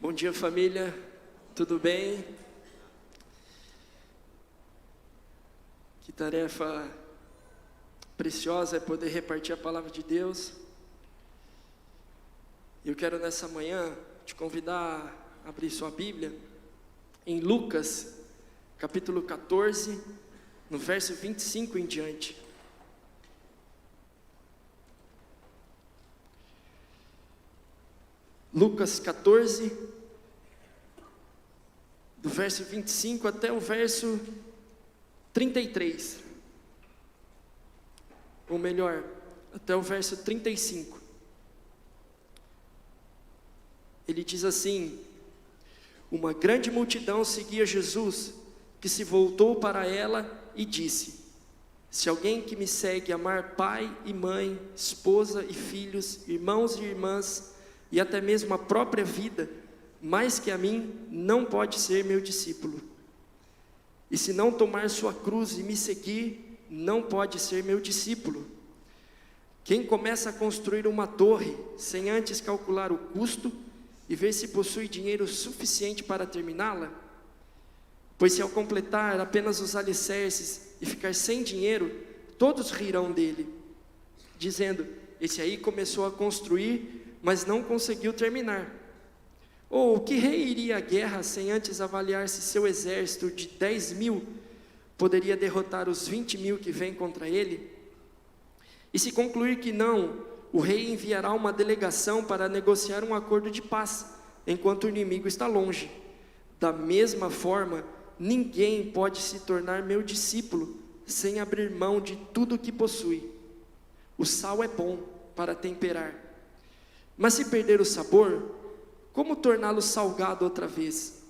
Bom dia, família, tudo bem? Que tarefa preciosa é poder repartir a palavra de Deus. Eu quero nessa manhã te convidar a abrir sua Bíblia em Lucas, capítulo 14, no verso 25 em diante. Lucas 14, do verso 25 até o verso 33, ou melhor, até o verso 35. Ele diz assim: uma grande multidão seguia Jesus, que se voltou para ela e disse: se alguém que me segue amar pai e mãe, esposa e filhos, irmãos e irmãs, e até mesmo a própria vida, mais que a mim, não pode ser meu discípulo. E se não tomar sua cruz e me seguir, não pode ser meu discípulo. Quem começa a construir uma torre, sem antes calcular o custo, e ver se possui dinheiro suficiente para terminá-la? Pois se ao completar apenas os alicerces e ficar sem dinheiro, todos rirão dele, dizendo: esse aí começou a construir, mas não conseguiu terminar. Ou que rei iria à guerra sem antes avaliar se seu exército de 10.000 poderia derrotar os 20.000 que vêm contra ele? E se concluir que não, o rei enviará uma delegação para negociar um acordo de paz, enquanto o inimigo está longe. Da mesma forma, ninguém pode se tornar meu discípulo sem abrir mão de tudo o que possui. O sal é bom para temperar, mas se perder o sabor, como torná-lo salgado outra vez?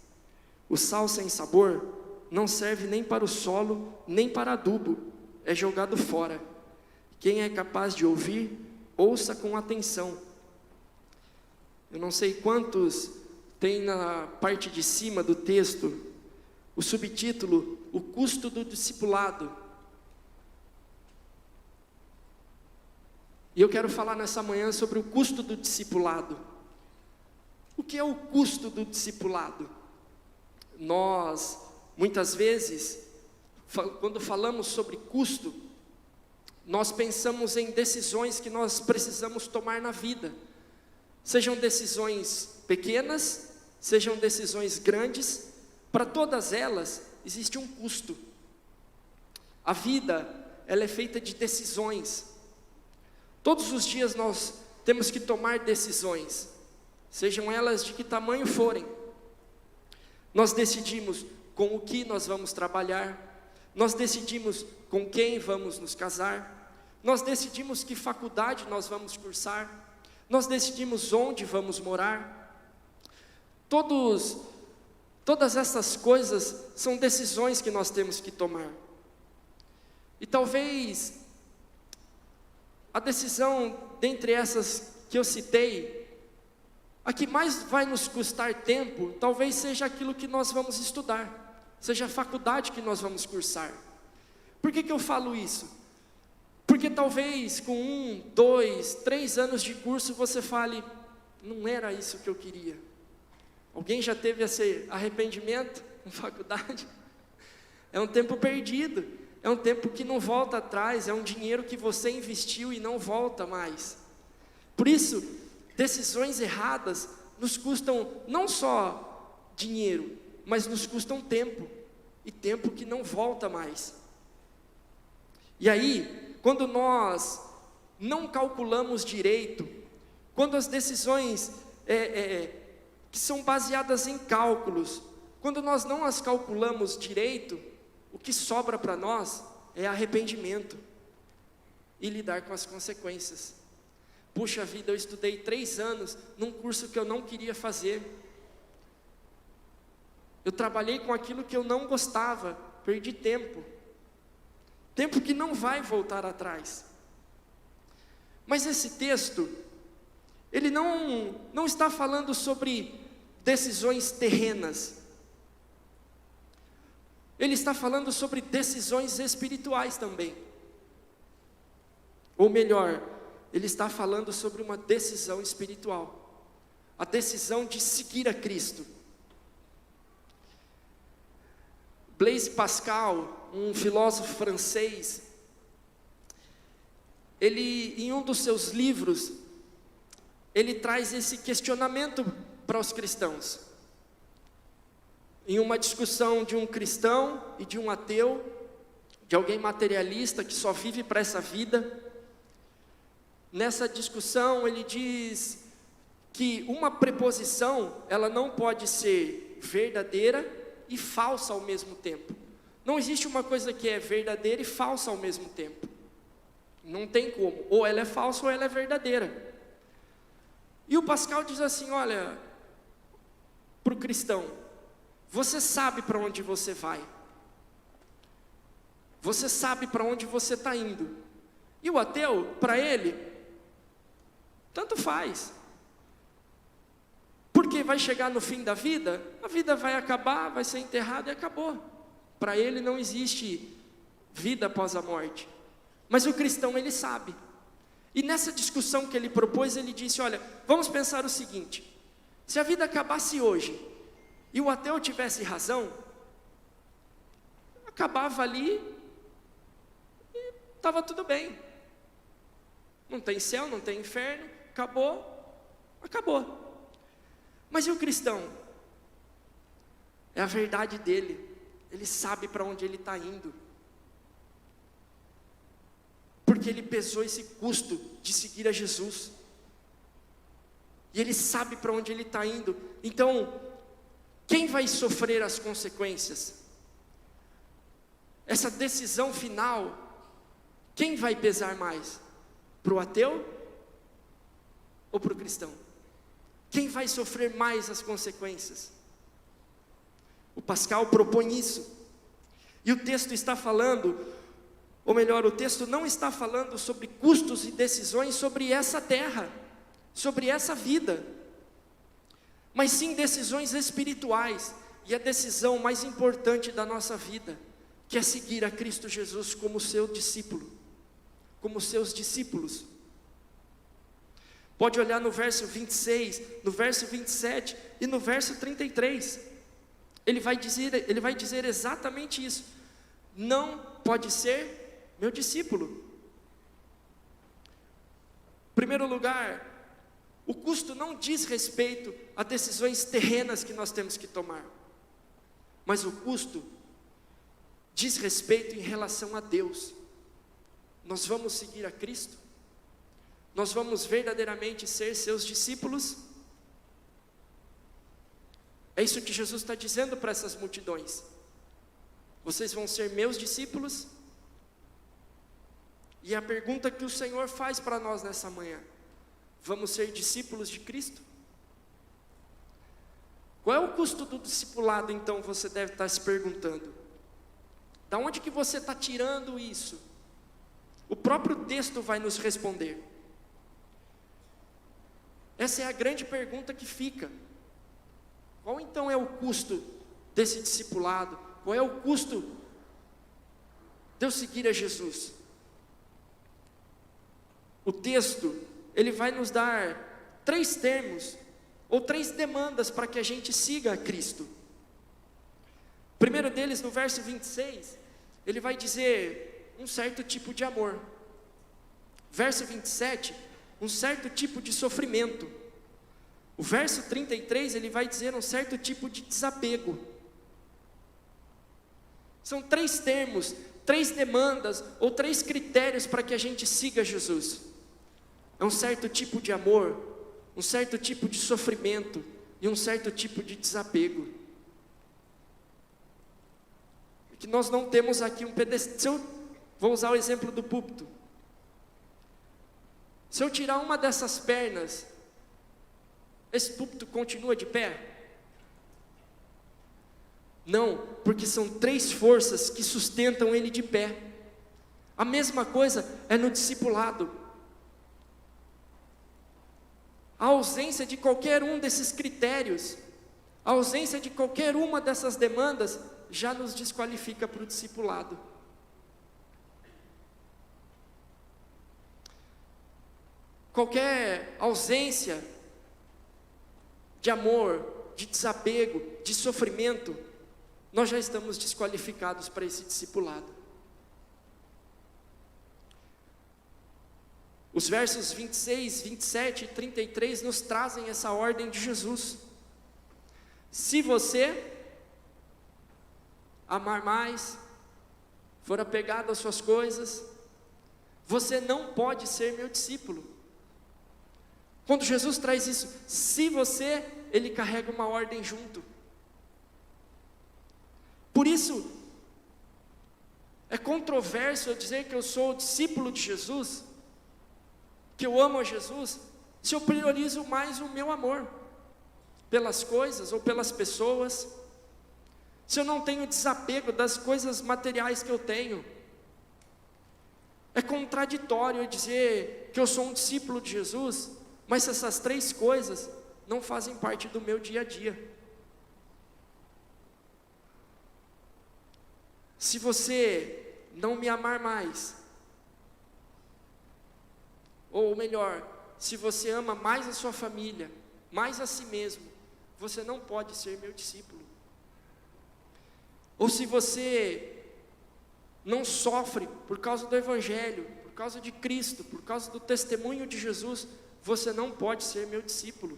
O sal sem sabor não serve nem para o solo, nem para adubo, é jogado fora. Quem é capaz de ouvir, ouça com atenção. Eu não sei quantos tem na parte de cima do texto o subtítulo: o custo do discipulado. E eu quero falar nessa manhã sobre o custo do discipulado. O que é o custo do discipulado? Nós, muitas vezes, quando falamos sobre custo, nós pensamos em decisões que nós precisamos tomar na vida. Sejam decisões pequenas, sejam decisões grandes, para todas elas existe um custo. A vida, ela é feita de decisões. Todos os dias nós temos que tomar decisões, sejam elas de que tamanho forem. Nós decidimos com o que nós vamos trabalhar, nós decidimos com quem vamos nos casar, nós decidimos que faculdade nós vamos cursar, nós decidimos onde vamos morar. Todas essas coisas são decisões que nós temos que tomar. E talvez a decisão, dentre essas que eu citei, a que mais vai nos custar tempo, talvez seja aquilo que nós vamos estudar, seja a faculdade que nós vamos cursar. Por que eu falo isso? Porque talvez com 1, 2, 3 anos de curso você fale: não era isso que eu queria. Alguém já teve esse arrependimento na faculdade? É um tempo perdido, é um tempo que não volta atrás, é um dinheiro que você investiu e não volta mais. Por isso, decisões erradas nos custam não só dinheiro, mas nos custam tempo, e tempo que não volta mais. E aí, quando nós não calculamos direito, quando as decisões que são baseadas em cálculos, quando nós não as calculamos direito, o que sobra para nós é arrependimento e lidar com as consequências. Puxa vida, eu estudei 3 anos num curso que eu não queria fazer. Eu trabalhei com aquilo que eu não gostava, perdi tempo. Tempo que não vai voltar atrás. Mas esse texto, ele não está falando sobre decisões terrenas. Ele está falando sobre decisões espirituais também. Ou melhor, ele está falando sobre uma decisão espiritual. a decisão de seguir a Cristo. Blaise Pascal, um filósofo francês, ele, em um dos seus livros, ele traz esse questionamento para os cristãos. Em uma discussão de um cristão e de um ateu, de alguém materialista que só vive para essa vida, nessa discussão ele diz que uma preposição, ela não pode ser verdadeira e falsa ao mesmo tempo. Não existe uma coisa que é verdadeira e falsa ao mesmo tempo. Não tem como, ou ela é falsa ou ela é verdadeira. E o Pascal diz assim, olha, para o cristão, você sabe para onde você vai. Você sabe para onde você está indo. E o ateu, para ele, tanto faz. Porque vai chegar no fim da vida, a vida vai acabar, vai ser enterrada e acabou. Para ele não existe vida após a morte. Mas o cristão, ele sabe. E nessa discussão que ele propôs, ele disse, olha, vamos pensar o seguinte, se a vida acabasse hoje, e o ateu tivesse razão, acabava ali, e estava tudo bem. Não tem céu, não tem inferno, acabou. Mas e o cristão? É a verdade dele, ele sabe para onde ele está indo. Porque ele pesou esse custo de seguir a Jesus. E ele sabe para onde ele está indo. Então, quem vai sofrer as consequências? Essa decisão final, quem vai pesar mais? Para o ateu ou para o cristão? Quem vai sofrer mais as consequências? O Pascal propõe isso. E o texto está falando, ou melhor, o texto não está falando sobre custos e decisões sobre essa terra, sobre essa vida, mas sim decisões espirituais, e a decisão mais importante da nossa vida, que é seguir a Cristo Jesus como seu discípulo, como seus discípulos. Pode olhar no verso 26, no verso 27 e no verso 33. Ele vai dizer exatamente isso. Não pode ser meu discípulo. Em primeiro lugar, o custo não diz respeito a decisões terrenas que nós temos que tomar. Mas o custo diz respeito em relação a Deus. Nós vamos seguir a Cristo? Nós vamos verdadeiramente ser seus discípulos? É isso que Jesus está dizendo para essas multidões. Vocês vão ser meus discípulos? E a pergunta que o Senhor faz para nós nessa manhã: vamos ser discípulos de Cristo? Qual é o custo do discipulado, então, você deve estar se perguntando? Da onde que você está tirando isso? O próprio texto vai nos responder. Essa é a grande pergunta que fica. Qual então é o custo desse discipulado? Qual é o custo de eu seguir a Jesus? O texto, ele vai nos dar 3 termos, ou 3 demandas para que a gente siga a Cristo. O primeiro deles, no verso 26, ele vai dizer um certo tipo de amor. Verso 27, um certo tipo de sofrimento. O verso 33, ele vai dizer um certo tipo de desapego. São 3 termos, 3 demandas, ou 3 critérios para que a gente siga Jesus. É um certo tipo de amor, um certo tipo de sofrimento e um certo tipo de desapego. Que nós não temos aqui um pedestal. Vou usar o exemplo do púlpito. Se eu tirar uma dessas pernas, esse púlpito continua de pé? Não, porque são 3 forças que sustentam ele de pé. A mesma coisa é no discipulado. A ausência de qualquer um desses critérios, a ausência de qualquer uma dessas demandas, já nos desqualifica para o discipulado. Qualquer ausência de amor, de desapego, de sofrimento, nós já estamos desqualificados para esse discipulado. Os versos 26, 27 e 33 nos trazem essa ordem de Jesus. Se você amar mais, for apegado às suas coisas, você não pode ser meu discípulo. Quando Jesus traz isso, se você, ele carrega uma ordem junto. Por isso, é controverso eu dizer que eu sou discípulo de Jesus, que eu amo a Jesus, se eu priorizo mais o meu amor pelas coisas ou pelas pessoas, se eu não tenho desapego das coisas materiais que eu tenho. É contraditório eu dizer que eu sou um discípulo de Jesus, mas essas três coisas não fazem parte do meu dia a dia. Se você não me amar mais, ou melhor, se você ama mais a sua família, mais a si mesmo, você não pode ser meu discípulo. Ou se você não sofre por causa do Evangelho, por causa de Cristo, por causa do testemunho de Jesus, você não pode ser meu discípulo.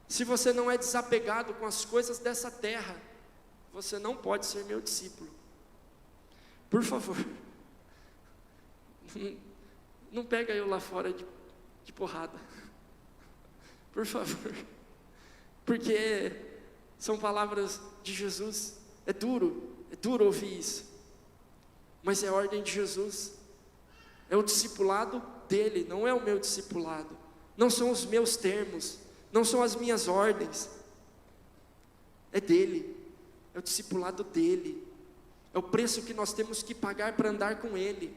Se você não é desapegado com as coisas dessa terra, você não pode ser meu discípulo. Por favor, não pega eu lá fora de porrada, por favor, porque são palavras de Jesus. É duro ouvir isso, mas é a ordem de Jesus, é o discipulado dele, não é o meu discipulado, não são os meus termos, não são as minhas ordens, é dele, é o discipulado dele, é o preço que nós temos que pagar para andar com ele.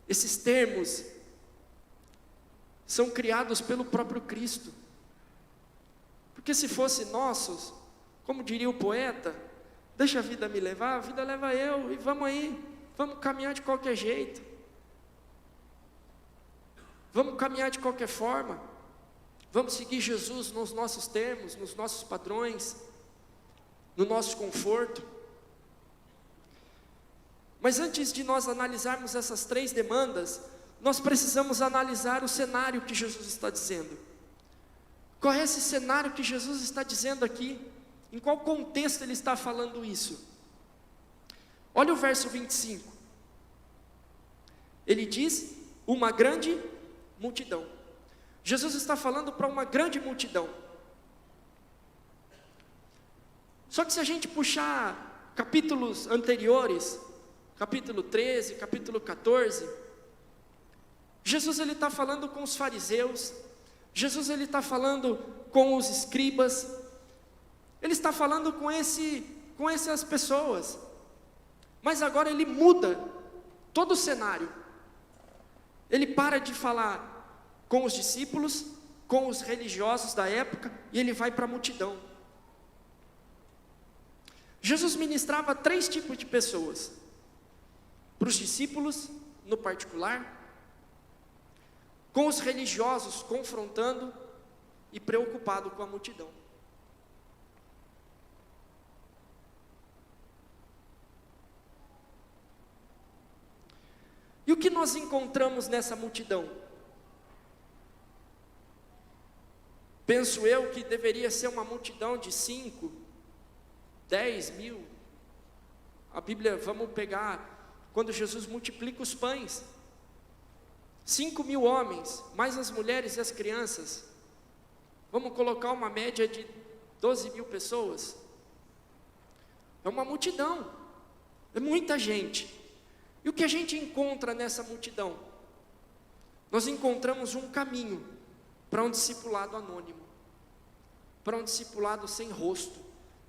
Esses termos são criados pelo próprio Cristo, porque se fossem nossos, como diria o poeta, deixa a vida me levar, a vida leva eu, e vamos aí, vamos caminhar de qualquer jeito, vamos caminhar de qualquer forma, vamos seguir Jesus nos nossos termos, nos nossos padrões, no nosso conforto. Mas antes de nós analisarmos essas três demandas, nós precisamos analisar o cenário que Jesus está dizendo. Qual é esse cenário que Jesus está dizendo aqui? Em qual contexto ele está falando isso? Olha o verso 25. Ele diz, uma grande multidão. Jesus está falando para uma grande multidão. Só que se a gente puxar capítulos anteriores, capítulo 13, capítulo 14, Jesus ele está falando com os fariseus, Jesus ele está falando com os escribas, ele está falando com essas pessoas, mas agora ele muda todo o cenário, ele para de falar com os discípulos, com os religiosos da época, e ele vai para a multidão. Jesus ministrava três tipos de pessoas: para os discípulos, no particular, com os religiosos, confrontando, e preocupado com a multidão. E o que nós encontramos nessa multidão? Penso eu que deveria ser uma multidão de 5, 10 mil. A Bíblia, vamos pegar, quando Jesus multiplica os pães, 5.000 homens, mais as mulheres e as crianças, vamos colocar uma média de 12.000 pessoas, é uma multidão, é muita gente. E o que a gente encontra nessa multidão? Nós encontramos um caminho para um discipulado anônimo, para um discipulado sem rosto,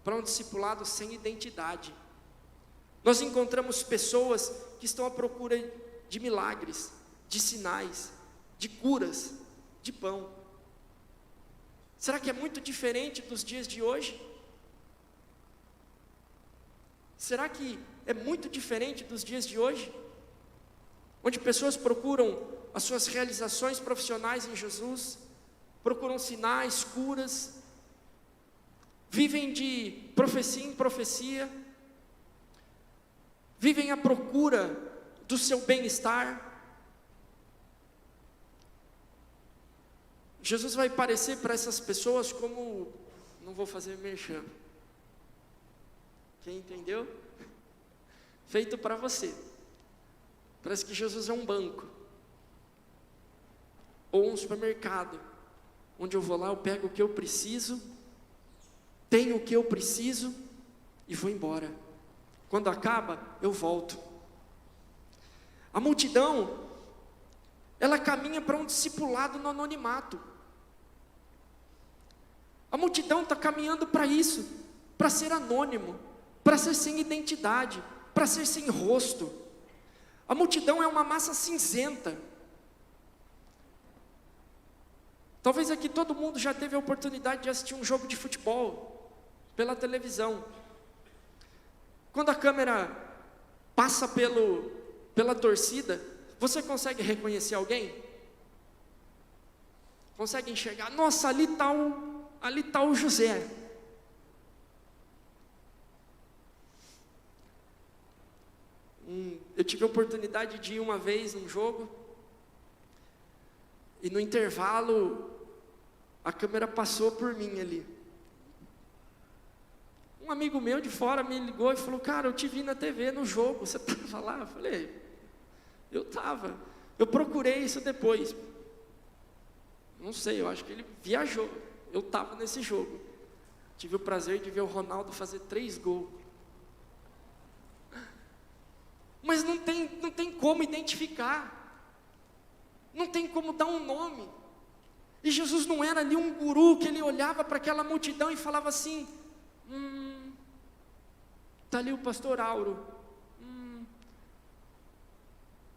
para um discipulado sem identidade. Nós encontramos pessoas que estão à procura de milagres, de sinais, de curas, de pão. Será que é muito diferente dos dias de hoje? Será que é muito diferente dos dias de hoje? Onde pessoas procuram as suas realizações profissionais em Jesus, procuram sinais, curas, vivem de profecia em profecia, vivem à procura do seu bem-estar. Jesus vai parecer para essas pessoas como, não vou fazer merchan, quem entendeu? Feito para você. Parece que Jesus é um banco, ou um supermercado, onde eu vou lá, eu pego o que eu preciso, tenho o que eu preciso e vou embora. Quando acaba, eu volto. A multidão, ela caminha para um discipulado no anonimato. A multidão está caminhando para isso, para ser anônimo, para ser sem identidade, para ser sem rosto. A multidão é uma massa cinzenta. Talvez aqui todo mundo já teve a oportunidade de assistir um jogo de futebol pela televisão. Quando a câmera passa pela torcida, você consegue reconhecer alguém? Consegue enxergar? Nossa, ali está o José. Eu tive a oportunidade de ir uma vez num jogo, e no intervalo, a câmera passou por mim ali. Um amigo meu de fora me ligou e falou: cara, eu te vi na TV no jogo, você estava lá? Eu falei: eu estava. Eu procurei isso depois. Não sei, eu acho que ele viajou. Eu estava nesse jogo. Tive o prazer de ver o Ronaldo fazer 3 gols. Mas não tem como identificar. Não tem como dar um nome. E Jesus não era ali um guru que ele olhava para aquela multidão e falava assim: está ali o pastor Auro.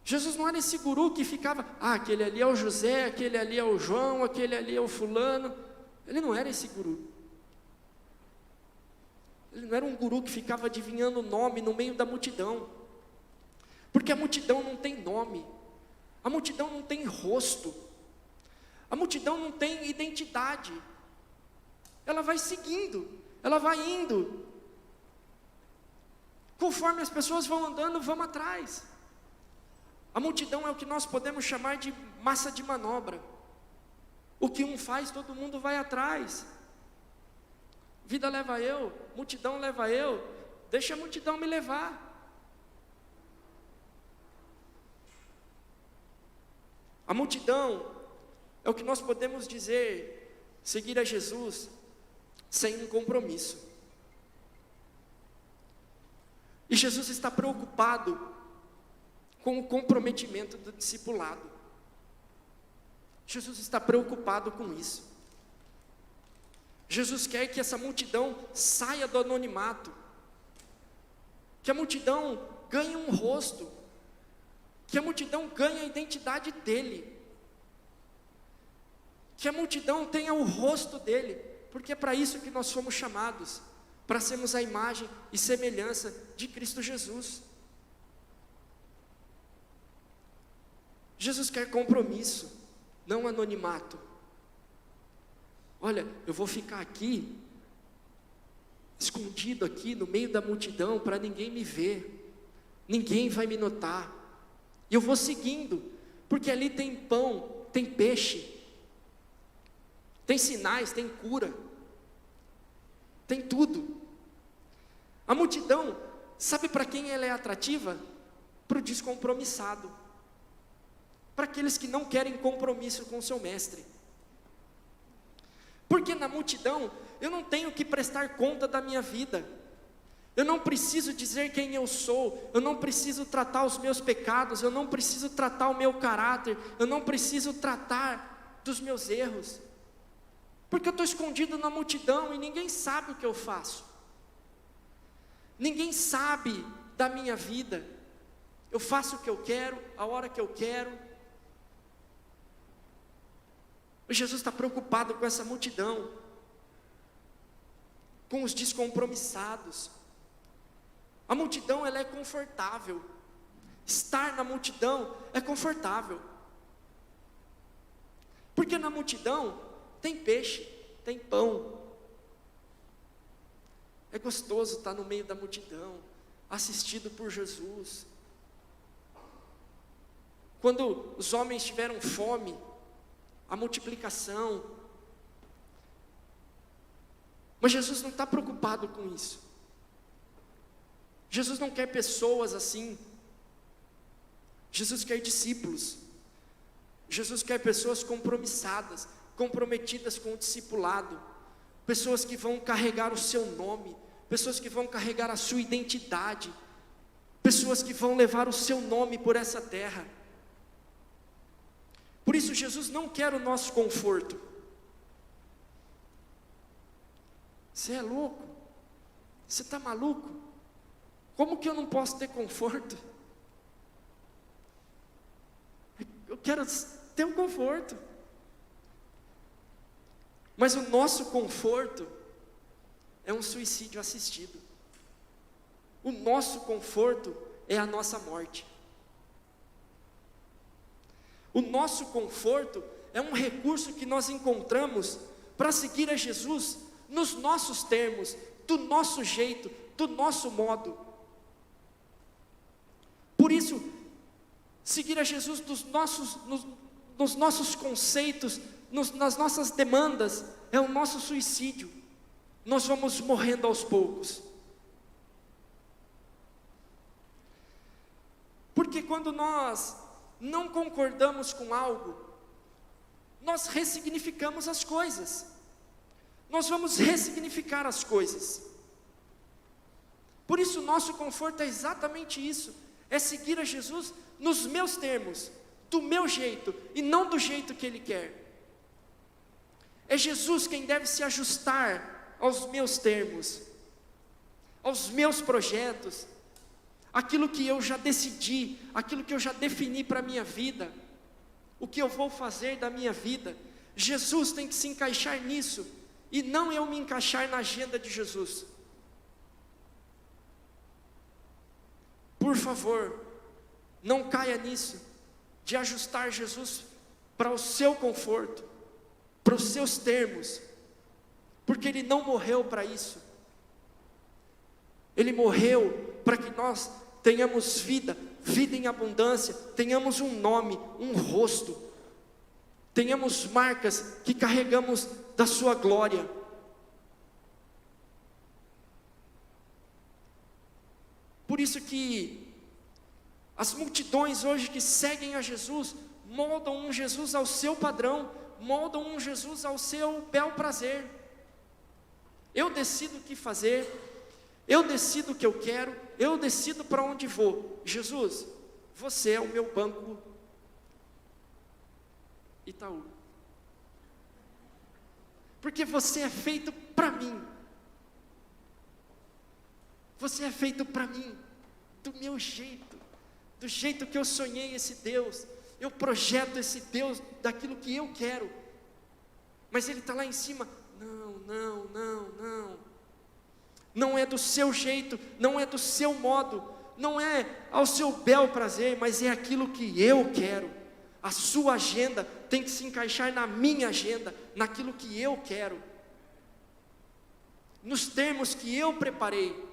Jesus não era esse guru que ficava: aquele ali é o José, aquele ali é o João, aquele ali é o fulano. Ele não era esse guru. Ele não era um guru que ficava adivinhando o nome no meio da multidão. Porque a multidão não tem nome, a multidão não tem rosto, a multidão não tem identidade. Ela vai seguindo, ela vai indo. Conforme as pessoas vão andando, vamos atrás. A multidão é o que nós podemos chamar de massa de manobra. O que um faz, todo mundo vai atrás. Vida leva eu, multidão leva eu, deixa a multidão me levar. A multidão é o que nós podemos dizer, seguir a Jesus sem um compromisso. E Jesus está preocupado com o comprometimento do discipulado. Jesus está preocupado com isso. Jesus quer que essa multidão saia do anonimato, que a multidão ganhe um rosto, que a multidão ganhe a identidade dele, que a multidão tenha o rosto dele, porque é para isso que nós fomos chamados, para sermos a imagem e semelhança de Cristo Jesus. Jesus quer compromisso, não anonimato. Olha, eu vou ficar aqui, escondido aqui no meio da multidão, para ninguém me ver, ninguém vai me notar, e eu vou seguindo, porque ali tem pão, tem peixe, tem sinais, tem cura, tem tudo. A multidão, sabe para quem ela é atrativa? Para o descompromissado, para aqueles que não querem compromisso com o seu mestre. Porque na multidão, eu não tenho que prestar conta da minha vida, eu não preciso dizer quem eu sou, eu não preciso tratar os meus pecados, eu não preciso tratar o meu caráter, eu não preciso tratar dos meus erros, porque eu estou escondido na multidão e ninguém sabe o que eu faço, ninguém sabe da minha vida, eu faço o que eu quero, a hora que eu quero. Jesus está preocupado com essa multidão, com os descompromissados. A multidão, ela é confortável, estar na multidão é confortável, Porque na multidão tem peixe, tem pão. É gostoso estar no meio da multidão, assistido por Jesus. Quando os homens tiveram fome, a multiplicação. Mas Jesus não está preocupado com isso. Jesus não quer pessoas assim. Jesus quer discípulos. Jesus quer pessoas compromissadas, comprometidas com o discipulado. Pessoas que vão carregar o seu nome, pessoas que vão carregar a sua identidade, pessoas que vão levar o seu nome por essa terra. Por isso Jesus não quer o nosso conforto. Você é louco? Você está maluco? Como que eu não posso ter conforto? Eu quero ter um conforto. Mas o nosso conforto é um suicídio assistido. O nosso conforto é a nossa morte. O nosso conforto é um recurso que nós encontramos para seguir a Jesus nos nossos termos, do nosso jeito, do nosso modo. Por isso, seguir a Jesus nos nossos conceitos, nas nossas demandas, é o nosso suicídio. Nós vamos morrendo aos poucos. Porque quando nós não concordamos com algo, nós ressignificamos as coisas. Nós vamos ressignificar as coisas. Por isso o nosso conforto é exatamente isso. É seguir a Jesus nos meus termos, do meu jeito, e não do jeito que Ele quer. É Jesus quem deve se ajustar aos meus termos, aos meus projetos, aquilo que eu já decidi, aquilo que eu já defini para a minha vida, o que eu vou fazer da minha vida. Jesus tem que se encaixar nisso, e não eu me encaixar na agenda de Jesus. Por favor, não caia nisso, de ajustar Jesus para o seu conforto, para os seus termos, porque Ele não morreu para isso. Ele morreu para que nós tenhamos vida, vida em abundância, tenhamos um nome, um rosto, tenhamos marcas que carregamos da sua glória. Por isso que as multidões hoje que seguem a Jesus, moldam um Jesus ao seu padrão, moldam um Jesus ao seu bel prazer. Eu decido o que fazer, eu decido o que eu quero, eu decido para onde vou. Jesus, você é o meu banco Itaú. Porque você é feito para mim. Você é feito para mim, do meu jeito, do jeito que eu sonhei esse Deus. Eu projeto esse Deus daquilo que eu quero. Mas Ele está lá em cima. Não. Não é do seu jeito, não é do seu modo, não é ao seu bel prazer, mas é aquilo que eu quero. A sua agenda tem que se encaixar na minha agenda, naquilo que eu quero, nos termos que eu preparei.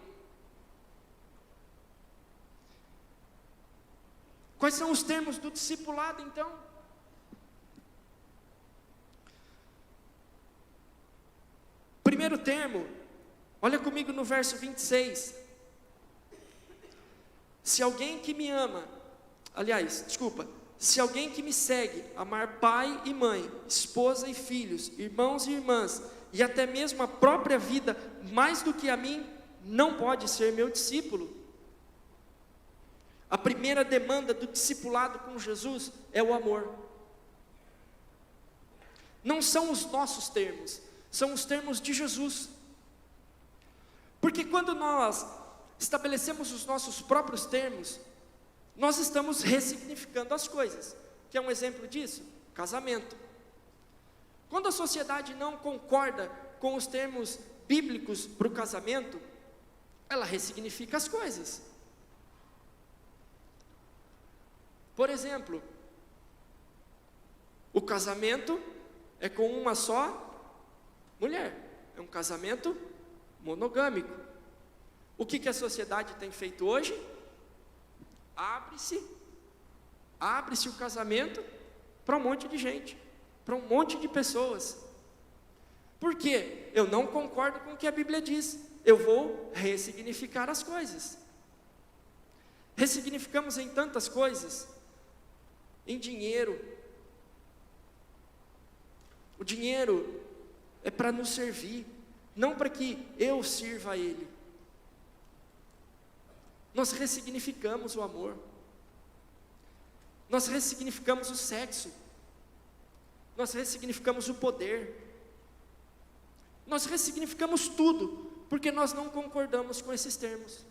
Quais são os termos do discipulado então? Primeiro termo, olha comigo no verso 26. Se alguém que me ama, se alguém que me segue, amar pai e mãe, esposa e filhos, irmãos e irmãs, e até mesmo a própria vida, mais do que a mim, não pode ser meu discípulo. A primeira demanda do discipulado com Jesus é o amor. Não são os nossos termos, são os termos de Jesus. Porque quando nós estabelecemos os nossos próprios termos, nós estamos ressignificando as coisas. Quer um exemplo disso? Casamento. Quando a sociedade não concorda com os termos bíblicos para o casamento, ela ressignifica as coisas. Por exemplo, o casamento é com uma só mulher, é um casamento monogâmico. O que a sociedade tem feito hoje? Abre-se o casamento para um monte de gente, para um monte de pessoas. Por quê? Eu não concordo com o que a Bíblia diz, eu vou ressignificar as coisas. Ressignificamos em tantas coisas, em dinheiro. O dinheiro é para nos servir, não para que eu sirva a Ele. Nós ressignificamos o amor, nós ressignificamos o sexo, nós ressignificamos o poder, nós ressignificamos tudo, porque nós não concordamos com esses termos.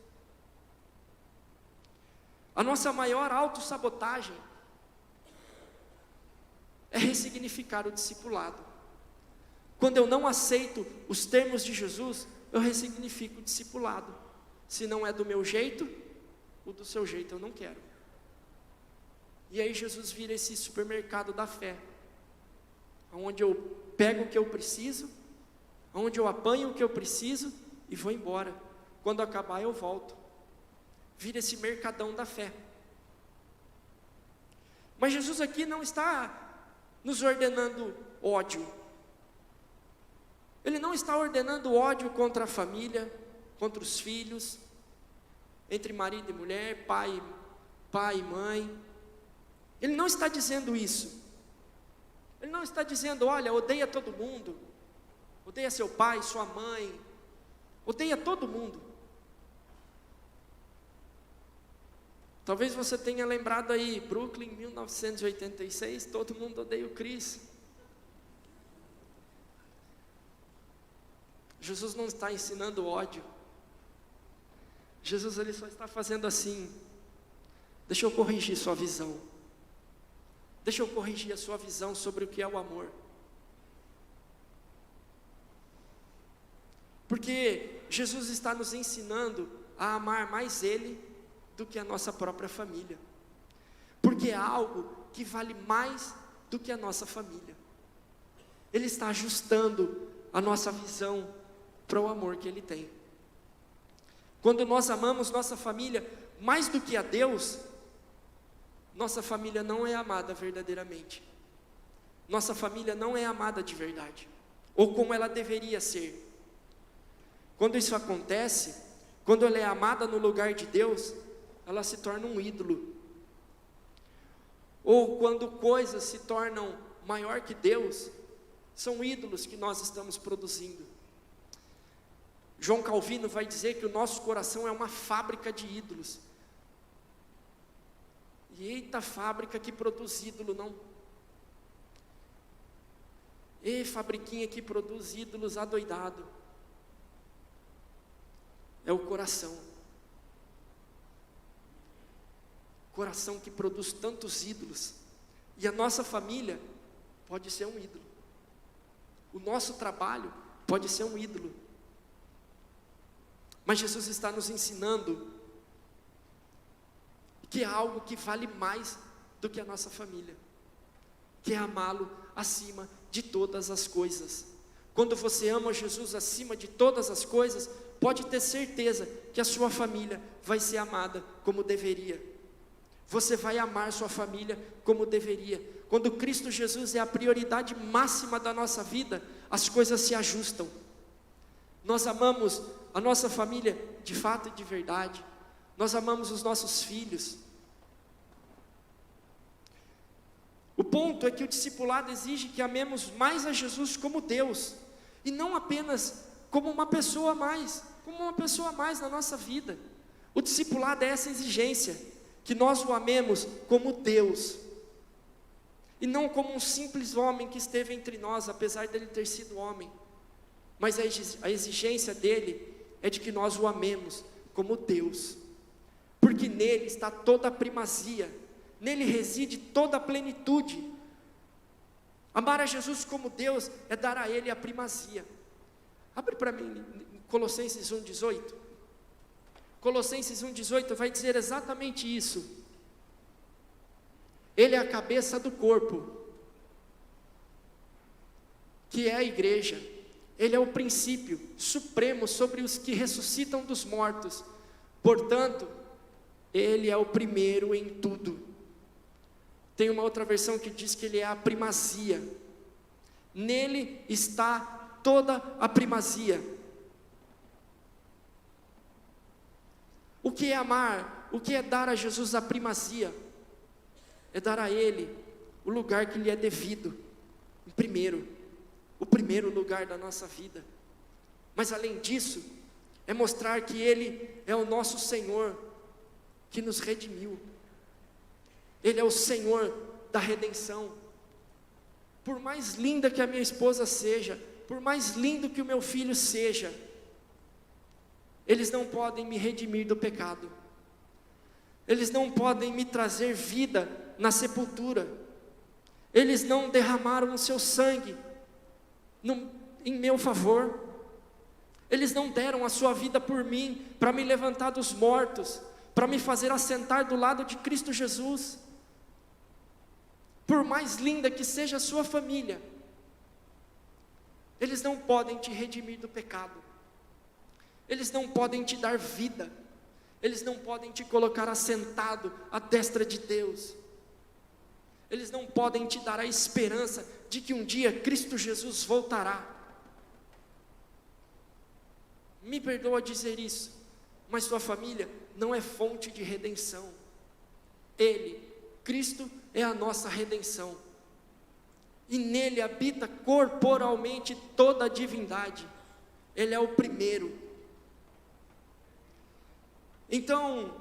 A nossa maior autossabotagem é ressignificar o discipulado. Quando eu não aceito os termos de Jesus, eu ressignifico o discipulado. Se não é do meu jeito, o do seu jeito eu não quero. E aí Jesus vira esse supermercado da fé, onde eu pego o que eu preciso, onde eu apanho o que eu preciso e vou embora. Quando acabar eu volto. Vira esse mercadão da fé. Mas Jesus aqui não está nos ordenando ódio. Ele não está ordenando ódio contra a família, contra os filhos, entre marido e mulher, pai e mãe. Ele não está dizendo isso. Ele não está dizendo, olha, odeia todo mundo, odeia seu pai, sua mãe, odeia todo mundo. Talvez você tenha lembrado aí, Brooklyn, 1986, todo mundo odeia o Chris. Jesus não está ensinando ódio. Jesus ele só está fazendo assim, deixa eu corrigir sua visão. Deixa eu corrigir a sua visão sobre o que é o amor. Porque Jesus está nos ensinando a amar mais Ele do que a nossa própria família. Porque é algo que vale mais do que a nossa família. Ele está ajustando a nossa visão para o amor que Ele tem. Quando nós amamos nossa família mais do que a Deus, nossa família não é amada verdadeiramente. Nossa família não é amada de verdade, ou como ela deveria ser. Quando isso acontece, quando ela é amada no lugar de Deus, ela se torna um ídolo. Ou quando coisas se tornam maior que Deus, são ídolos que nós estamos produzindo. João Calvino vai dizer que o nosso coração é uma fábrica de ídolos. E eita fábrica que produz ídolo, não? E fabriquinha que produz ídolos adoidado. É o coração. Coração que produz tantos ídolos. E a nossa família pode ser um ídolo. O nosso trabalho pode ser um ídolo. Mas Jesus está nos ensinando que é algo que vale mais do que a nossa família, que é amá-lo acima de todas as coisas. Quando você ama Jesus acima de todas as coisas, pode ter certeza que a sua família vai ser amada como deveria. Você vai amar sua família como deveria. Quando Cristo Jesus é a prioridade máxima da nossa vida, as coisas se ajustam. Nós amamos a nossa família de fato e de verdade. Nós amamos os nossos filhos. O ponto é que o discipulado exige que amemos mais a Jesus como Deus, e não apenas como uma pessoa a mais, como uma pessoa a mais na nossa vida. O discipulado é essa exigência, que nós o amemos como Deus, e não como um simples homem que esteve entre nós, apesar dele ter sido homem. Mas a exigência dele é de que nós o amemos como Deus, porque nele está toda a primazia, nele reside toda a plenitude. Amar a Jesus como Deus é dar a Ele a primazia. Abre para mim Colossenses 1,18. Colossenses 1,18 vai dizer exatamente isso. Ele é a cabeça do corpo. que é a igreja. Ele é o princípio supremo sobre os que ressuscitam dos mortos. Portanto, ele é o primeiro em tudo. Tem uma outra versão que diz que ele é a primazia. Nele está toda a primazia. O que é amar? O que é dar a Jesus a primazia? É dar a Ele o lugar que lhe é devido, o primeiro lugar da nossa vida. Mas além disso, é mostrar que Ele é o nosso Senhor, que nos redimiu. Ele é o Senhor da redenção. Por mais linda que a minha esposa seja, por mais lindo que o meu filho seja, eles não podem me redimir do pecado. Eles não podem me trazer vida na sepultura. Eles não derramaram o seu sangue em meu favor. Eles não deram a sua vida por mim, para me levantar dos mortos, para me fazer assentar do lado de Cristo Jesus. Por mais linda que seja a sua família, eles não podem te redimir do pecado. Eles não podem te dar vida. Eles não podem te colocar assentado à destra de Deus. Eles não podem te dar a esperança de que um dia Cristo Jesus voltará. Me perdoa dizer isso, mas sua família não é fonte de redenção. Ele, Cristo, é a nossa redenção. E nele habita corporalmente toda a divindade. Ele é o primeiro. Então,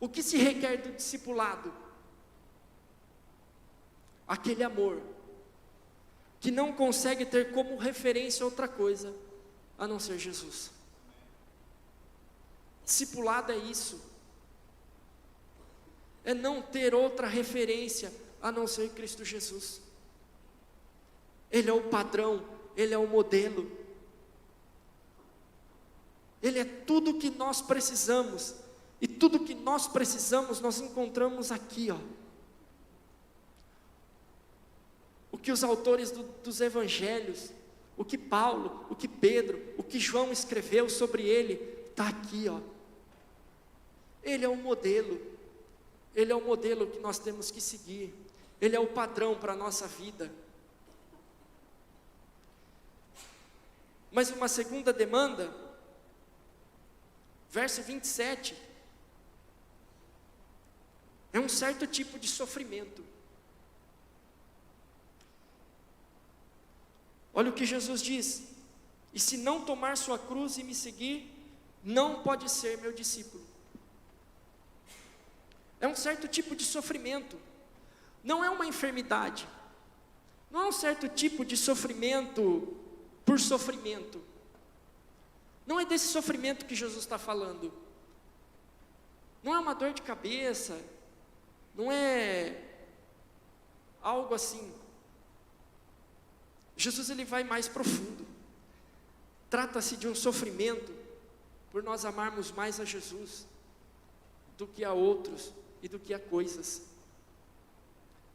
o que se requer do discipulado? Aquele amor que não consegue ter como referência outra coisa a não ser Jesus. Discipulado é isso. É não ter outra referência a não ser Cristo Jesus. Ele é o padrão, Ele é o modelo. Ele é tudo o que nós precisamos. E tudo o que nós precisamos nós encontramos aqui, ó. O que os autores dos evangelhos, o que Paulo, o que Pedro, o que João escreveu sobre ele, está aqui, ó. Ele é o modelo. Ele é o modelo que nós temos que seguir. Ele é o padrão para a nossa vida. Mas uma segunda demanda, verso 27, é um certo tipo de sofrimento. Olha o que Jesus diz: e se não tomar sua cruz e me seguir, não pode ser meu discípulo. É um certo tipo de sofrimento, não é uma enfermidade, não é um certo tipo de sofrimento por sofrimento, não é desse sofrimento que Jesus está falando, não é uma dor de cabeça, não é algo assim. Jesus ele vai mais profundo, trata-se de um sofrimento por nós amarmos mais a Jesus do que a outros e do que a coisas.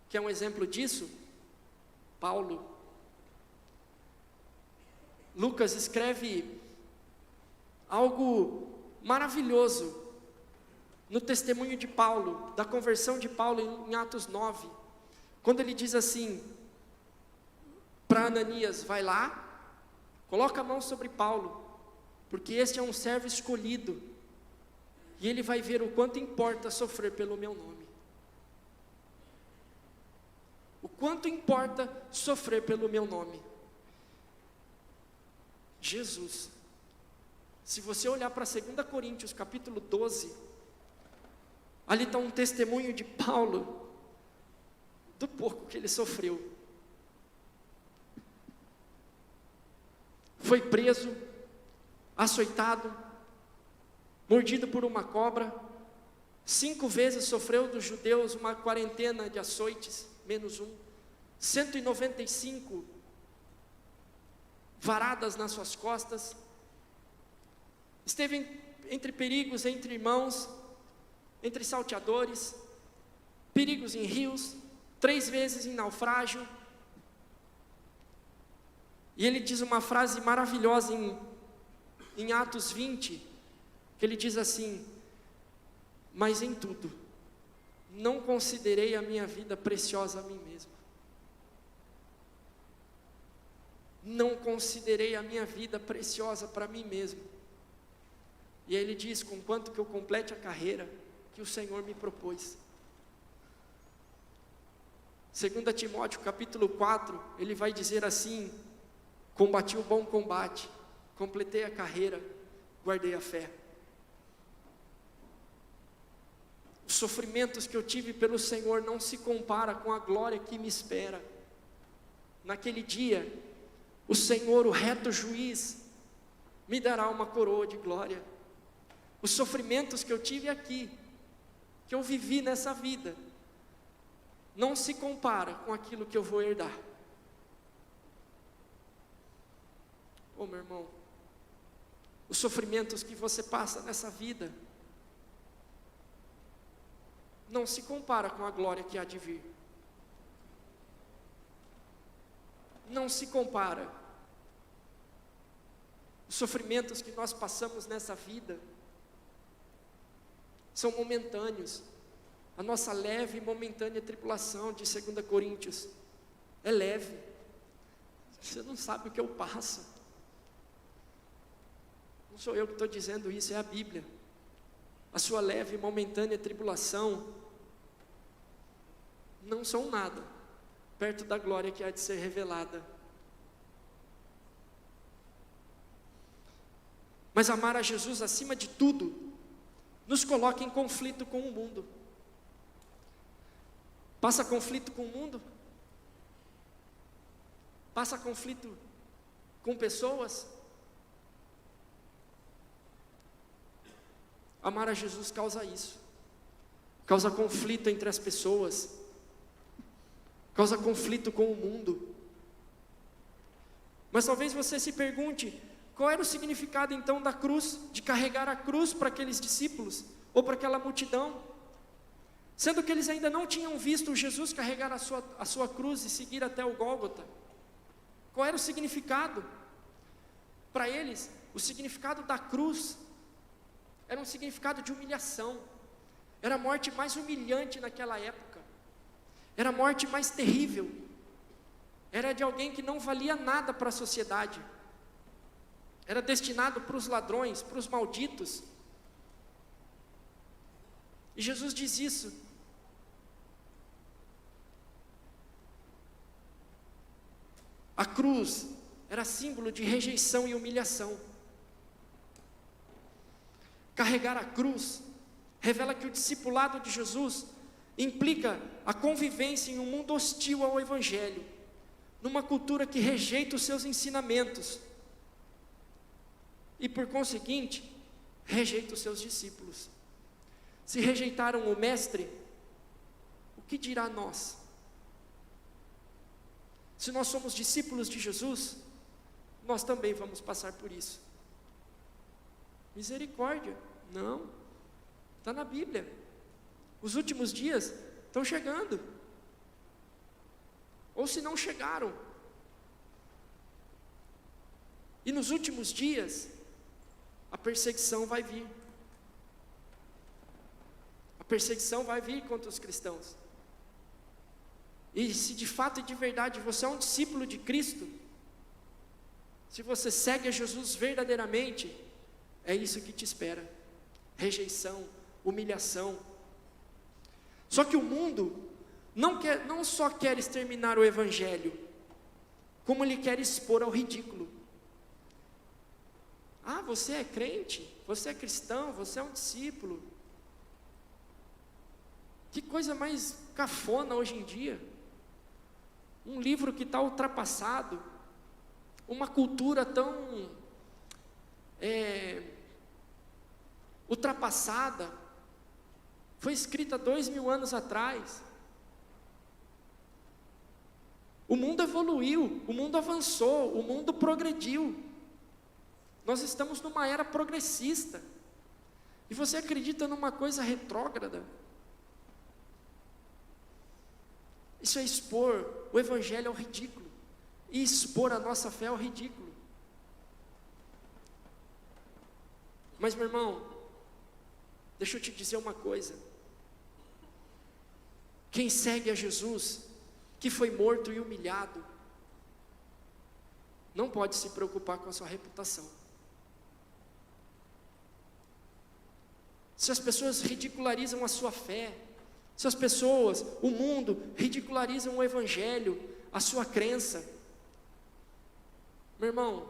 Quer um exemplo disso? Paulo. Lucas escreve algo maravilhoso no testemunho de Paulo, da conversão de Paulo em Atos 9, quando ele diz assim para Ananias: vai lá, coloca a mão sobre Paulo, porque este é um servo escolhido, e ele vai ver o quanto importa sofrer pelo meu nome. O quanto importa sofrer pelo meu nome. Jesus. Se você olhar para 2 Coríntios capítulo 12, ali está um testemunho de Paulo, do pouco que ele sofreu. Foi preso, açoitado, mordido por uma cobra, 5 vezes sofreu dos judeus uma quarentena de açoites, menos 1, 195 varadas nas suas costas, esteve entre perigos entre irmãos, entre salteadores, perigos em rios, 3 vezes em naufrágio, E ele diz uma frase maravilhosa em Atos 20, que ele diz assim: mas em tudo, não considerei a minha vida preciosa a mim mesmo. Não considerei a minha vida preciosa para mim mesmo. E aí ele diz: conquanto que eu complete a carreira que o Senhor me propôs. 2 Timóteo capítulo 4, ele vai dizer assim: combati o bom combate, completei a carreira, guardei a fé. Os sofrimentos que eu tive pelo Senhor não se compara com a glória que me espera. Naquele dia, o Senhor, o reto juiz, me dará uma coroa de glória. Os sofrimentos que eu tive aqui, que eu vivi nessa vida, não se compara com aquilo que eu vou herdar. Ô meu irmão, os sofrimentos que você passa nessa vida, não se compara com a glória que há de vir. Não se compara. Os sofrimentos que nós passamos nessa vida são momentâneos. A nossa leve e momentânea tribulação de 2 Coríntios é leve. Você não sabe o que eu passo. Não sou eu que estou dizendo isso, é a Bíblia. A sua leve e momentânea tribulação não são nada perto da glória que há de ser revelada. Mas amar a Jesus acima de tudo nos coloca em conflito com o mundo. Passa conflito com o mundo? Passa conflito com pessoas? Amar a Jesus causa isso. Causa conflito entre as pessoas. Causa conflito com o mundo. Mas talvez você se pergunte: qual era o significado então da cruz, de carregar a cruz para aqueles discípulos, ou para aquela multidão? Sendo que eles ainda não tinham visto Jesus carregar a sua cruz e seguir até o Gólgota. Qual era o significado? Para eles, o significado da cruz era um significado de humilhação. Era a morte mais humilhante naquela época. Era a morte mais terrível. Era de alguém que não valia nada para a sociedade. Era destinado para os ladrões, para os malditos. E Jesus diz isso. A cruz era símbolo de rejeição e humilhação. Carregar a cruz revela que o discipulado de Jesus implica a convivência em um mundo hostil ao Evangelho, numa cultura que rejeita os seus ensinamentos e, por conseguinte, rejeita os seus discípulos. Se rejeitaram o Mestre, o que dirá nós? Se nós somos discípulos de Jesus, nós também vamos passar por isso. Misericórdia? Não, está na Bíblia. Os últimos dias estão chegando, ou se não chegaram. E nos últimos dias, a perseguição vai vir. A perseguição vai vir contra os cristãos. E se de fato e de verdade você é um discípulo de Cristo, se você segue a Jesus verdadeiramente, é isso que te espera: rejeição, humilhação. Só que o mundo não só quer exterminar o Evangelho, como ele quer expor ao ridículo. Ah, você é crente, você é cristão, você é um discípulo. Que coisa mais cafona hoje em dia. Um livro que está ultrapassado, uma cultura tão ultrapassada, foi escrita 2000 anos atrás. O mundo evoluiu, o mundo avançou, o mundo progrediu. Nós estamos numa era progressista. E você acredita numa coisa retrógrada? Isso é expor o Evangelho ao ridículo. e expor a nossa fé ao ridículo. Mas, meu irmão, deixa eu te dizer uma coisa: quem segue a Jesus, que foi morto e humilhado, não pode se preocupar com a sua reputação. Se as pessoas ridicularizam a sua fé, se as pessoas, o mundo, ridicularizam o Evangelho, a sua crença, meu irmão,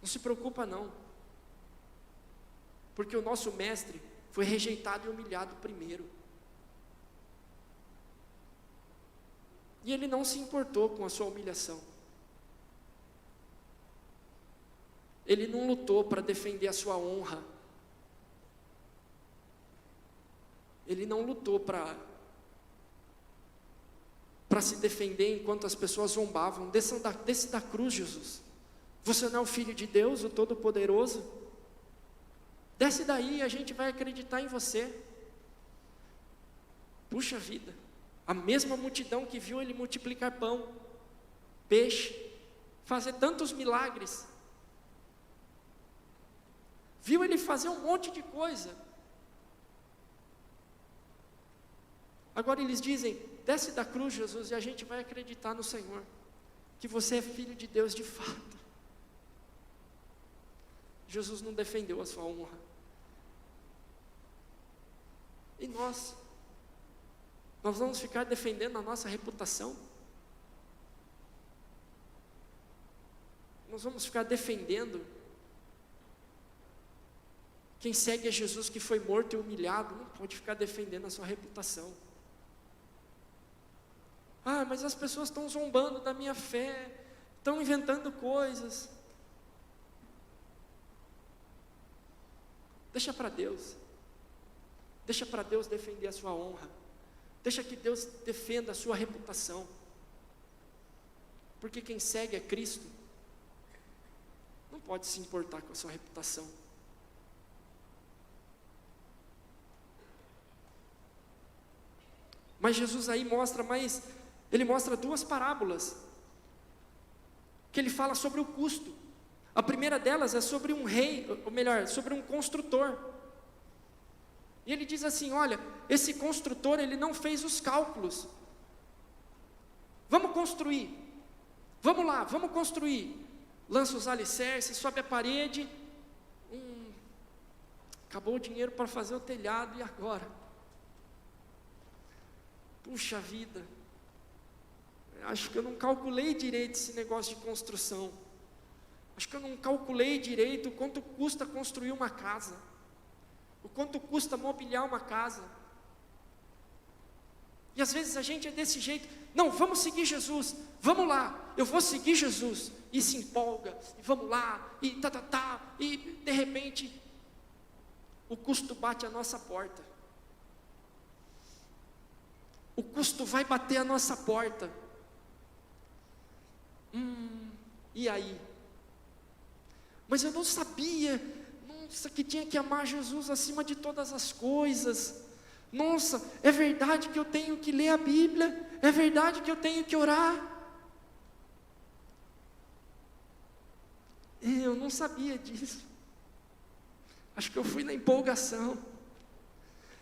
não se preocupa não, porque o nosso mestre foi rejeitado e humilhado primeiro, e ele não se importou com a sua humilhação, ele não lutou para defender a sua honra, ele não lutou para se defender enquanto as pessoas zombavam. Desce da cruz, Jesus. Você não é o Filho de Deus, o Todo-Poderoso? Desce daí e a gente vai acreditar em você. Puxa vida, a mesma multidão que viu ele multiplicar pão, peixe, fazer tantos milagres, viu ele fazer um monte de coisa. Agora eles dizem: desce da cruz, Jesus, e a gente vai acreditar no Senhor, que você é Filho de Deus de fato. Jesus não defendeu a sua honra. E nós vamos ficar defendendo a nossa reputação? Nós vamos ficar defendendo quem segue a Jesus, que foi morto e humilhado, não pode ficar defendendo a sua reputação. Ah, mas as pessoas estão zombando da minha fé, estão inventando coisas. Deixa para Deus. Deixa para Deus defender a sua honra. Deixa que Deus defenda a sua reputação. Porque quem segue a Cristo não pode se importar com a sua reputação. Mas Jesus aí ele mostra duas parábolas, que ele fala sobre o custo. A primeira delas é sobre um rei, ou melhor, sobre um construtor. E ele diz assim: olha, esse construtor, ele não fez os cálculos. Vamos construir. Vamos lá, vamos construir. Lança os alicerces, sobe a parede. Acabou o dinheiro para fazer o telhado, e agora? Puxa vida, acho que eu não calculei direito esse negócio de construção. Acho que eu não calculei direito o quanto custa construir uma casa, o quanto custa mobiliar uma casa. E às vezes a gente é desse jeito: não, vamos seguir Jesus, vamos lá, eu vou seguir Jesus, e se empolga, e vamos lá, e e de repente o custo bate a nossa porta. O custo vai bater a nossa porta. E aí? Mas eu não sabia, nossa, que tinha que amar Jesus acima de todas as coisas. Nossa, é verdade que eu tenho que ler a Bíblia, é verdade que eu tenho que orar. Eu não sabia disso. Acho que eu fui na empolgação.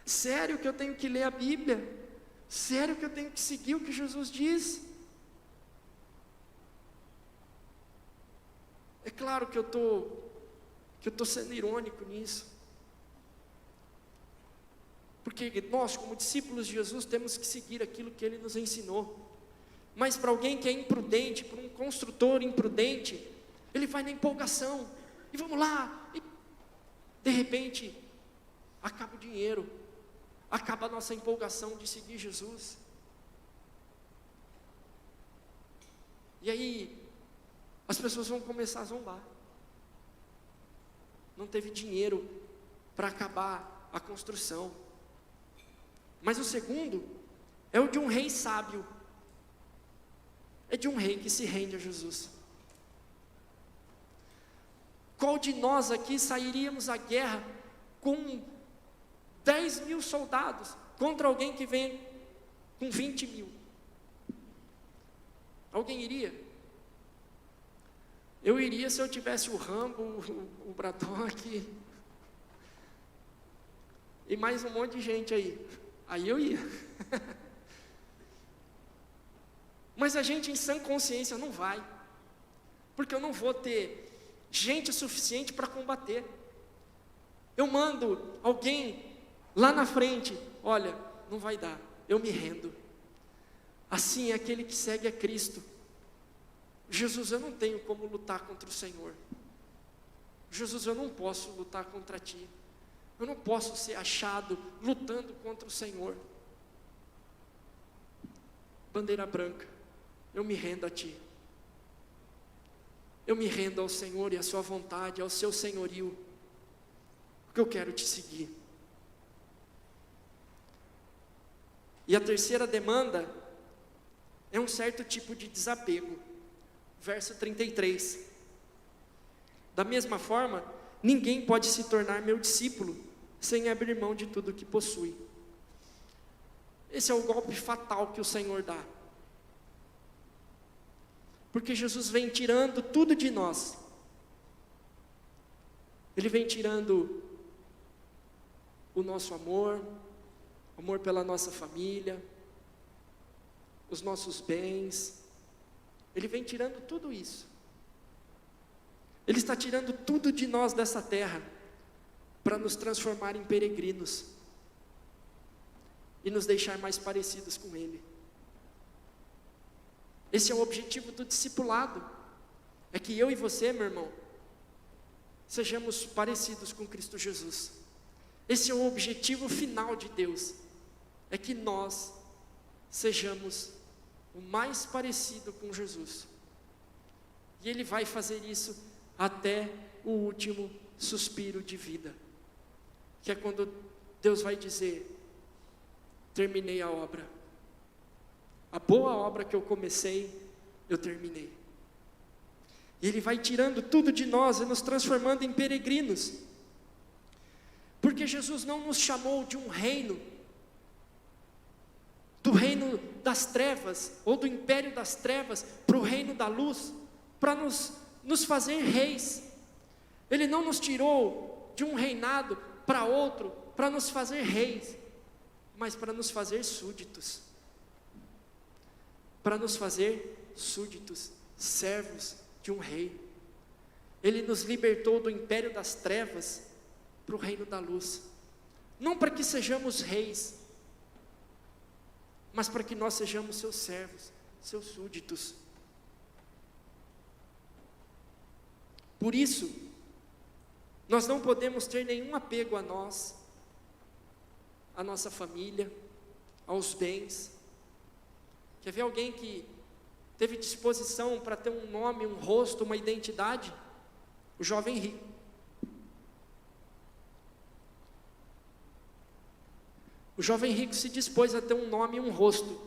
Sério que eu tenho que ler a Bíblia? Sério que eu tenho que seguir o que Jesus diz? É claro que eu estou sendo irônico nisso, porque nós, como discípulos de Jesus, temos que seguir aquilo que Ele nos ensinou. Mas para alguém que é imprudente, para um construtor imprudente, ele vai na empolgação, e vamos lá, e de repente acaba o dinheiro, acaba a nossa empolgação de seguir Jesus. E aí as pessoas vão começar a zombar. Não teve dinheiro para acabar a construção. Mas o segundo é o de um rei sábio. É de um rei que se rende a Jesus. Qual de nós aqui sairíamos à guerra com 10.000 soldados contra alguém que vem com 20.000? Alguém iria? Eu iria se eu tivesse o Rambo, o Braddock e mais um monte de gente aí. Aí eu ia. Mas a gente em sã consciência não vai, porque eu não vou ter gente suficiente para combater. Eu mando alguém lá na frente, olha, não vai dar, eu me rendo. Assim é aquele que segue a Cristo. Jesus, eu não tenho como lutar contra o Senhor. Jesus, eu não posso lutar contra ti. Eu não posso ser achado lutando contra o Senhor. Bandeira branca, eu me rendo a ti. Eu me rendo ao Senhor e à sua vontade, ao seu senhorio, porque eu quero te seguir. E a terceira demanda é um certo tipo de desapego. Verso 33. Da mesma forma, ninguém pode se tornar meu discípulo sem abrir mão de tudo que possui. Esse é o golpe fatal que o Senhor dá. Porque Jesus vem tirando tudo de nós. Ele vem tirando o nosso amor pela nossa família, os nossos bens. Ele vem tirando tudo isso. Ele está tirando tudo de nós dessa terra para nos transformar em peregrinos e nos deixar mais parecidos com Ele. Esse é o objetivo do discipulado, é que eu e você, meu irmão, sejamos parecidos com Cristo Jesus. Esse é o objetivo final de Deus, é que nós sejamos o mais parecido com Jesus. E Ele vai fazer isso até o último suspiro de vida, que é quando Deus vai dizer: terminei a obra. A boa obra que eu comecei, eu terminei. E Ele vai tirando tudo de nós e nos transformando em peregrinos. Porque Jesus não nos chamou de um reino, do reino das trevas, ou do império das trevas, para o reino da luz, para nos fazer reis. Ele não nos tirou de um reinado para outro, para nos fazer reis, mas para nos fazer súditos. Para nos fazer súditos, servos de um rei. Ele nos libertou do império das trevas para o reino da luz. Não para que sejamos reis, mas para que nós sejamos seus servos, seus súditos. Por isso, nós não podemos ter nenhum apego a nós, à nossa família, aos bens. Quer ver alguém que teve disposição para ter um nome, um rosto, uma identidade? O jovem rico. O jovem rico se dispôs a ter um nome e um rosto.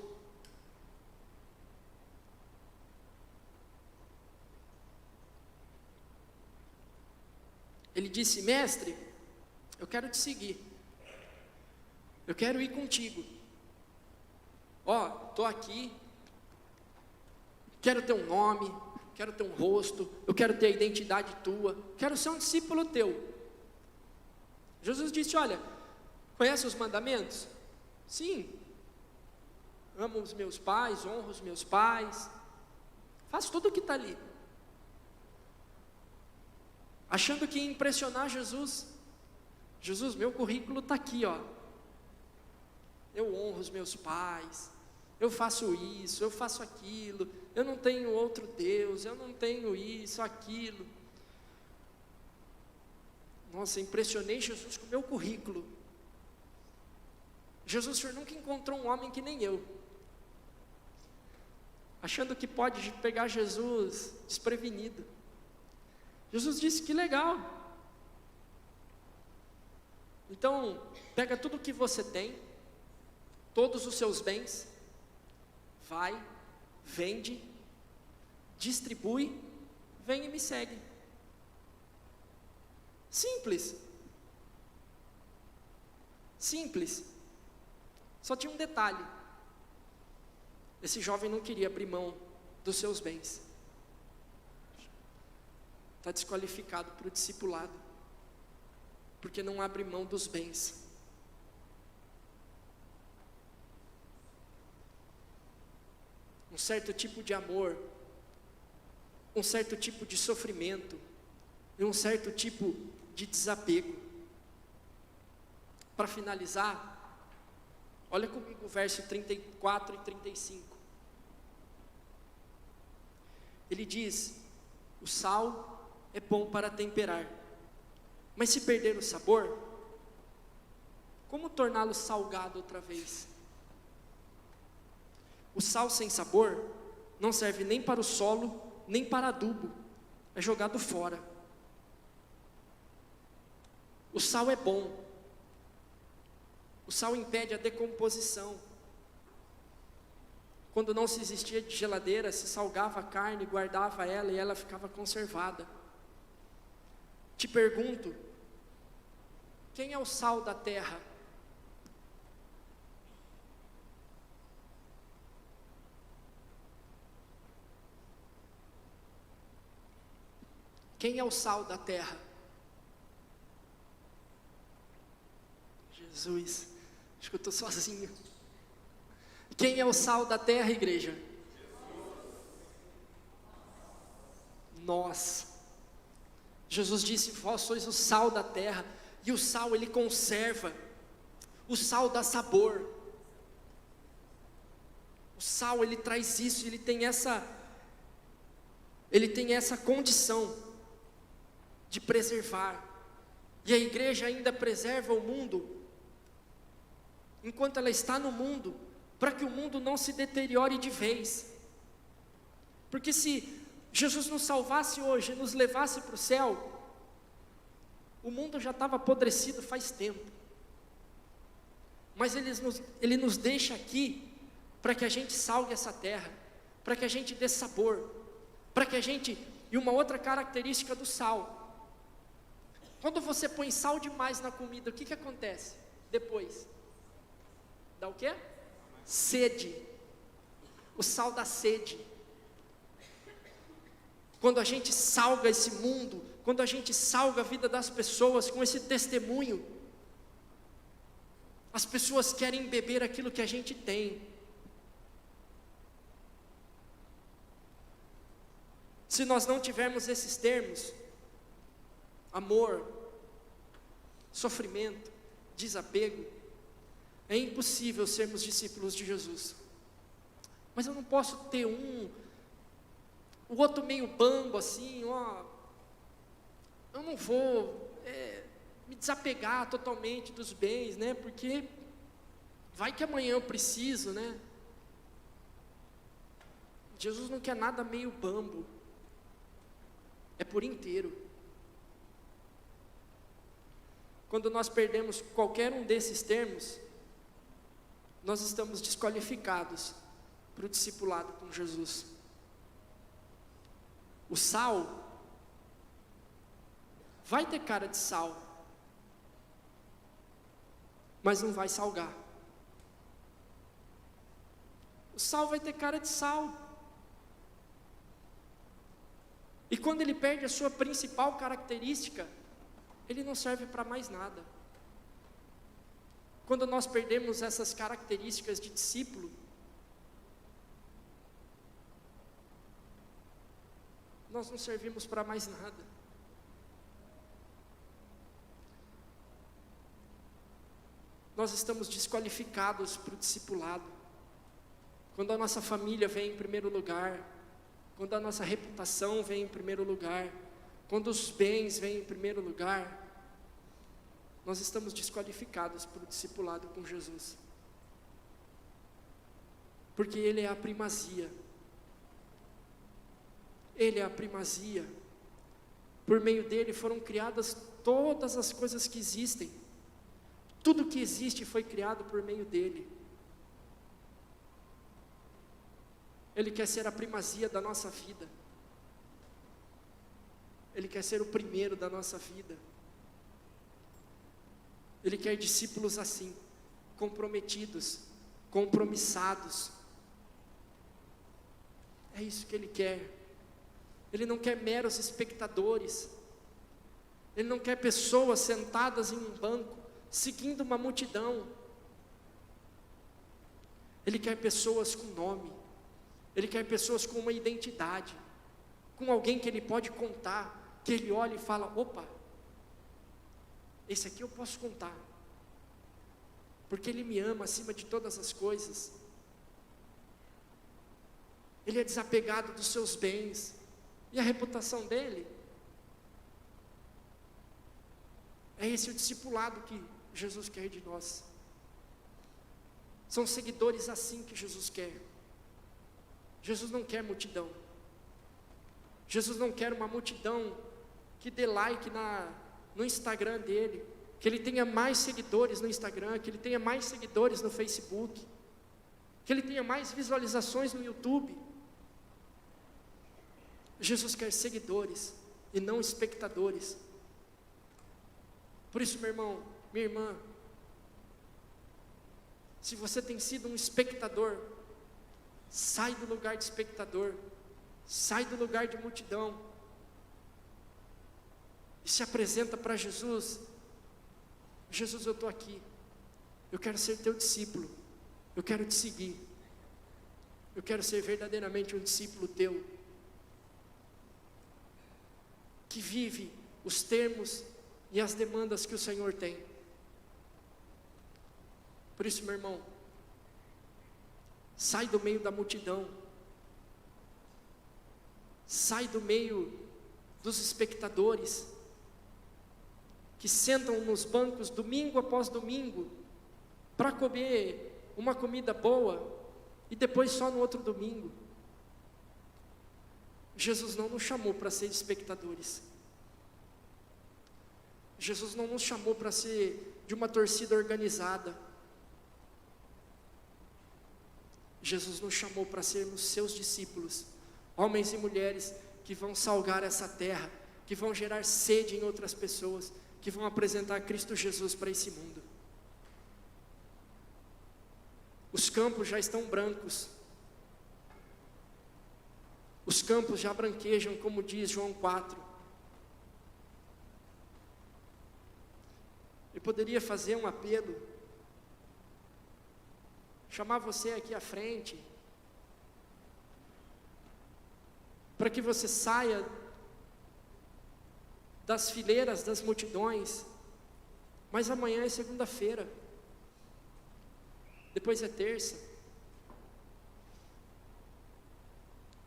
Ele disse: mestre, eu quero te seguir. Eu quero ir contigo. Estou aqui, quero ter um nome, quero ter um rosto, eu quero ter a identidade tua, quero ser um discípulo teu. Jesus disse: olha, conhece os mandamentos? Sim. Amo os meus pais, honro os meus pais, faço tudo o que está ali. Achando que ia impressionar Jesus. Jesus, meu currículo está aqui, ó. Eu honro os meus pais, eu faço isso, eu faço aquilo, eu não tenho outro Deus, eu não tenho isso, aquilo. Nossa, impressionei Jesus com o meu currículo. Jesus, o Senhor nunca encontrou um homem que nem eu, achando que pode pegar Jesus desprevenido. Jesus disse: que legal. Então, pega tudo o que você tem, todos os seus bens, vai, vende, distribui, vem e me segue. Simples. Simples. Só tinha um detalhe. Esse jovem não queria abrir mão dos seus bens. Está desqualificado para o discipulado, porque não abre mão dos bens. Um certo tipo de amor, um certo tipo de sofrimento, e um certo tipo de desapego. Para finalizar, olha comigo o verso 34 e 35. Ele diz: o sal é bom para temperar, mas se perder o sabor, como torná-lo salgado outra vez? O sal sem sabor não serve nem para o solo, nem para adubo, é jogado fora. O sal é bom, o sal impede a decomposição. Quando não se existia de geladeira, se salgava a carne, guardava ela e ela ficava conservada. Te pergunto, quem é o sal da terra? Quem é o sal da terra? Jesus, acho que eu estou sozinho. Quem é o sal da terra, igreja? Nós. Jesus disse: vós sois o sal da terra. E o sal, ele conserva. O sal dá sabor. O sal, ele traz isso, ele tem essa condição de preservar. E a igreja ainda preserva o mundo enquanto ela está no mundo, para que o mundo não se deteriore de vez. Porque se Jesus nos salvasse hoje, nos levasse para o céu, o mundo já estava apodrecido faz tempo. Mas Ele nos deixa aqui para que a gente salgue essa terra, para que a gente dê sabor, para que a gente... E uma outra característica do sal: quando você põe sal demais na comida, o que acontece depois? Dá o quê? Sede. O sal dá sede. Quando a gente salga esse mundo, quando a gente salga a vida das pessoas com esse testemunho, as pessoas querem beber aquilo que a gente tem. Se nós não tivermos esses termos, amor, sofrimento, desapego, é impossível sermos discípulos de Jesus. Mas eu não posso ter o outro meio bambo assim, ó. Eu não vou me desapegar totalmente dos bens, né? Porque vai que amanhã eu preciso, né? Jesus não quer nada meio bambo. É por inteiro. Quando nós perdemos qualquer um desses termos, nós estamos desqualificados para o discipulado com Jesus. O sal vai ter cara de sal, mas não vai salgar. O sal vai ter cara de sal. E quando ele perde a sua principal característica, ele não serve para mais nada. Quando nós perdemos essas características de discípulo, nós não servimos para mais nada. Nós estamos desqualificados para o discipulado. Quando a nossa família vem em primeiro lugar, quando a nossa reputação vem em primeiro lugar, quando os bens vêm em primeiro lugar, nós estamos desqualificados para o discipulado com Jesus. Porque Ele é a primazia. Ele é a primazia. Por meio dele foram criadas todas as coisas que existem. Tudo que existe foi criado por meio dele. Ele quer ser a primazia da nossa vida. Ele quer ser o primeiro da nossa vida. Ele quer discípulos assim, comprometidos, compromissados. É isso que Ele quer. Ele não quer meros espectadores. Ele não quer pessoas sentadas em um banco, seguindo uma multidão. Ele quer pessoas com nome. Ele quer pessoas com uma identidade, com alguém que Ele pode contar, que Ele olha e fala: opa, esse aqui eu posso contar, porque Ele me ama acima de todas as coisas. Ele é desapegado dos seus bens, e a reputação dele, é esse o discipulado que Jesus quer de nós. São seguidores assim que Jesus quer. Jesus não quer multidão. Jesus não quer uma multidão que dê like no Instagram dele, que ele tenha mais seguidores no Instagram, que ele tenha mais seguidores no Facebook, que ele tenha mais visualizações no YouTube. Jesus quer seguidores e não espectadores. Por isso, meu irmão, minha irmã, se você tem sido um espectador, sai do lugar de espectador, sai do lugar de multidão, e se apresenta para Jesus. Jesus, eu estou aqui, eu quero ser teu discípulo, eu quero te seguir, eu quero ser verdadeiramente um discípulo teu, que vive os termos e as demandas que o Senhor tem. Por isso, meu irmão, sai do meio da multidão, sai do meio dos espectadores, que sentam nos bancos domingo após domingo, para comer uma comida boa, e depois só no outro domingo. Jesus não nos chamou para ser espectadores. Jesus não nos chamou para ser de uma torcida organizada. Jesus nos chamou para sermos seus discípulos, homens e mulheres que vão salgar essa terra, que vão gerar sede em outras pessoas, que vão apresentar Cristo Jesus para esse mundo. Os campos já estão brancos, os campos já branquejam, como diz João 4. Eu poderia fazer um apelo, chamar você aqui à frente, para que você saia das fileiras das multidões, mas amanhã é segunda-feira, depois é terça,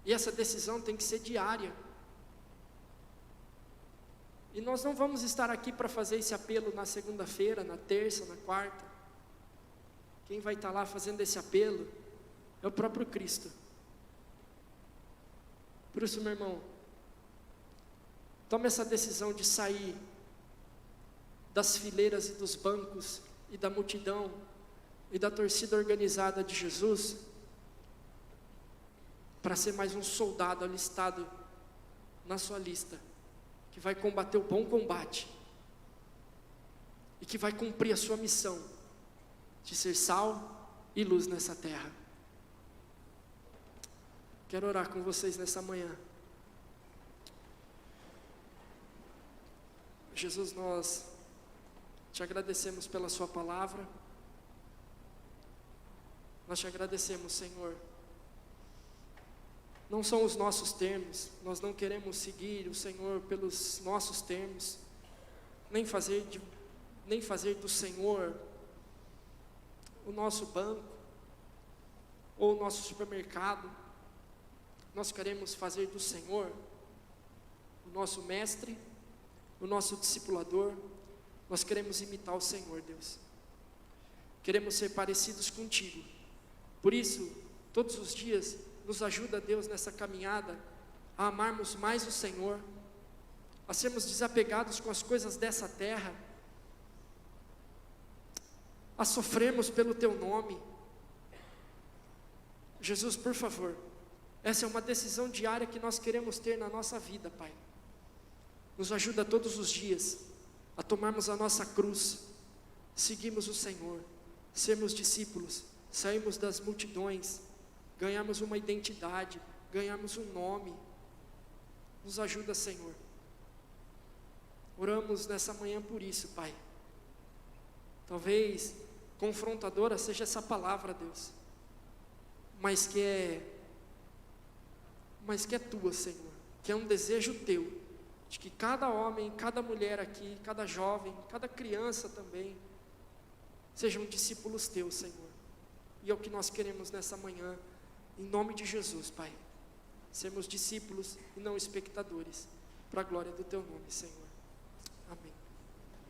e essa decisão tem que ser diária, e nós não vamos estar aqui para fazer esse apelo na segunda-feira, na terça, na quarta. Quem vai estar lá fazendo esse apelo é o próprio Cristo. Por isso, meu irmão, tome essa decisão de sair das fileiras e dos bancos e da multidão e da torcida organizada de Jesus, para ser mais um soldado alistado na sua lista, que vai combater o bom combate e que vai cumprir a sua missão de ser sal e luz nessa terra. Quero orar com vocês nessa manhã. Jesus, nós te agradecemos pela sua palavra. Nós te agradecemos, Senhor. Não são os nossos termos, nós não queremos seguir o Senhor pelos nossos termos, nem fazer do Senhor o nosso banco, ou o nosso supermercado. Nós queremos fazer do Senhor o nosso mestre, o nosso discipulador. Nós queremos imitar o Senhor, Deus. Queremos ser parecidos contigo. Por isso, todos os dias, nos ajuda, Deus, nessa caminhada, a amarmos mais o Senhor, a sermos desapegados com as coisas dessa terra, a sofrermos pelo Teu nome. Jesus, por favor, essa é uma decisão diária que nós queremos ter na nossa vida, Pai. Nos ajuda todos os dias a tomarmos a nossa cruz, seguirmos o Senhor, sermos discípulos, sairmos das multidões, ganharmos uma identidade, ganharmos um nome. Nos ajuda, Senhor. Oramos nessa manhã por isso, Pai. Talvez confrontadora seja essa palavra, Deus, mas que é tua, Senhor, que é um desejo teu, de que cada homem, cada mulher aqui, cada jovem, cada criança também, sejam discípulos teus, Senhor, e é o que nós queremos nessa manhã, em nome de Jesus, Pai, sermos discípulos e não espectadores, para a glória do teu nome, Senhor.